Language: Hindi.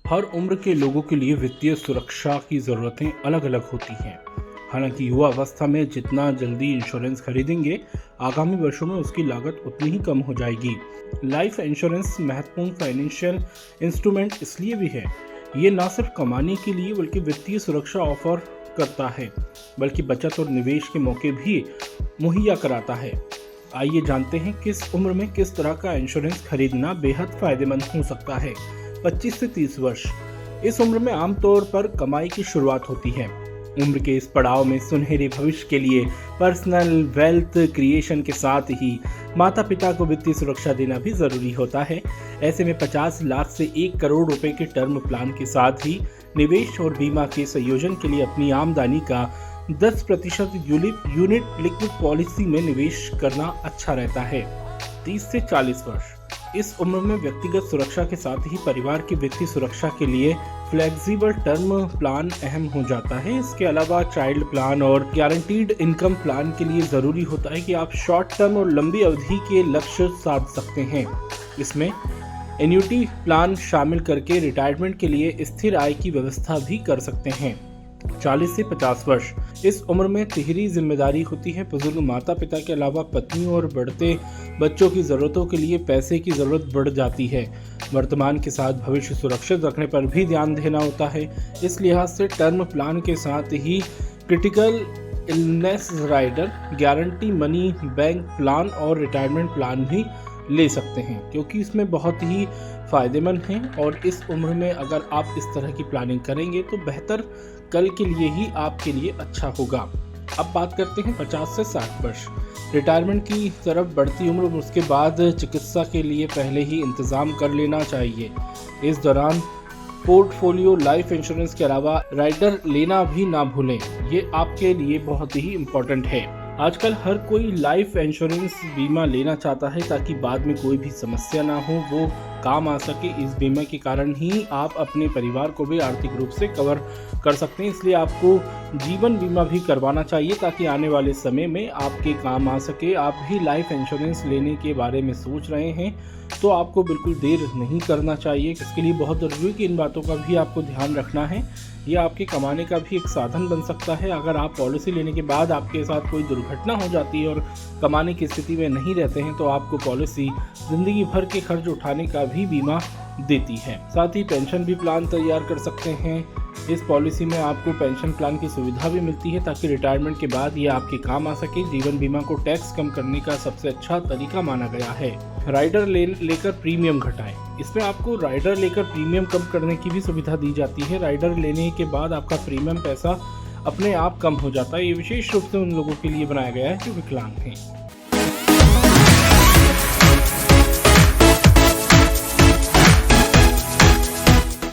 हर उम्र के लोगों के लिए वित्तीय सुरक्षा की ज़रूरतें अलग-अलग होती हैं। हालांकि युवा अवस्था में जितना जल्दी इंश्योरेंस खरीदेंगे, आगामी वर्षों में उसकी लागत उतनी ही कम हो जाएगी। लाइफ इंश्योरेंस महत्वपूर्ण फाइनेंशियल इंस्ट्रूमेंट इसलिए भी है, ये न सिर्फ कमाने के लिए बल्कि वित्तीय सुरक्षा ऑफर करता है, बल्कि बचत और निवेश के मौके भी मुहैया कराता है। आइए जानते हैं किस उम्र में किस तरह का इंश्योरेंस खरीदना बेहद फायदेमंद हो सकता है। 25 से 30 वर्ष, इस उम्र में आमतौर पर कमाई की शुरुआत होती है। उम्र के इस पड़ाव में सुनहरे भविष्य के लिए पर्सनल वेल्थ क्रिएशन के साथ ही माता पिता को वित्तीय सुरक्षा देना भी जरूरी होता है। ऐसे में 50 लाख से 1 करोड़ रुपए के टर्म प्लान के साथ ही निवेश और बीमा के संयोजन के लिए अपनी आमदनी का 10% यूनिट लिक्विड पॉलिसी में निवेश करना अच्छा रहता है। 30 से 40 वर्ष, इस उम्र में व्यक्तिगत सुरक्षा के साथ ही परिवार की वित्तीय सुरक्षा के लिए फ्लेक्सिबल टर्म प्लान अहम हो जाता है। इसके अलावा चाइल्ड प्लान और गारंटीड इनकम प्लान के लिए ज़रूरी होता है कि आप शॉर्ट टर्म और लंबी अवधि के लक्ष्य साध सकते हैं। इसमें एन्युटी प्लान शामिल करके रिटायरमेंट के लिए स्थिर आय की व्यवस्था भी कर सकते हैं। 40 से 50 वर्ष, इस उम्र में तिहरी जिम्मेदारी होती है। बुजुर्ग माता पिता के अलावा पत्नी और बढ़ते बच्चों की ज़रूरतों के लिए पैसे की ज़रूरत बढ़ जाती है। वर्तमान के साथ भविष्य सुरक्षित रखने पर भी ध्यान देना होता है। इस लिहाज से टर्म प्लान के साथ ही critical illness rider, guarantee money back plan और रिटायरमेंट प्लान भी ले सकते हैं, क्योंकि इसमें बहुत ही फ़ायदेमंद हैं। और इस उम्र में अगर आप इस तरह की प्लानिंग करेंगे तो बेहतर कल के लिए ही आपके लिए अच्छा होगा। अब बात करते हैं 50 से 60 वर्ष, रिटायरमेंट की तरफ बढ़ती उम्र। उसके बाद चिकित्सा के लिए पहले ही इंतज़ाम कर लेना चाहिए। इस दौरान पोर्टफोलियो लाइफ इंश्योरेंस के अलावा राइडर लेना भी ना भूलें, ये आपके लिए बहुत ही इम्पोर्टेंट है। आजकल हर कोई लाइफ इंश्योरेंस बीमा लेना चाहता है ताकि बाद में कोई भी समस्या ना हो, वो काम आ सके। इस बीमा के कारण ही आप अपने परिवार को भी आर्थिक रूप से कवर कर सकते हैं। इसलिए आपको जीवन बीमा भी करवाना चाहिए ताकि आने वाले समय में आपके काम आ सके। आप भी लाइफ इंश्योरेंस लेने के बारे में सोच रहे हैं तो आपको बिल्कुल देर नहीं करना चाहिए। इसके लिए बहुत ज़रूरी है कि इन बातों का भी आपको ध्यान रखना है। यह आपके कमाने का भी एक साधन बन सकता है। अगर आप पॉलिसी लेने के बाद आपके साथ कोई दुर्घटना हो जाती है और कमाने की स्थिति में नहीं रहते हैं तो आपको पॉलिसी ज़िंदगी भर के खर्च उठाने का भी बीमा देती है। साथ ही पेंशन भी प्लान तैयार कर सकते हैं। इस पॉलिसी में आपको पेंशन प्लान की सुविधा भी मिलती है ताकि रिटायरमेंट के बाद ये आपके काम आ सके। जीवन बीमा को टैक्स कम करने का सबसे अच्छा तरीका माना गया है। राइडर लेकर प्रीमियम घटाएं, इसमें आपको राइडर लेकर प्रीमियम कम करने की भी सुविधा दी जाती है। राइडर लेने के बाद आपका प्रीमियम पैसा अपने आप कम हो जाता है। ये विशेष रूप से उन लोगों के लिए बनाया गया है जो विकलांग हैं।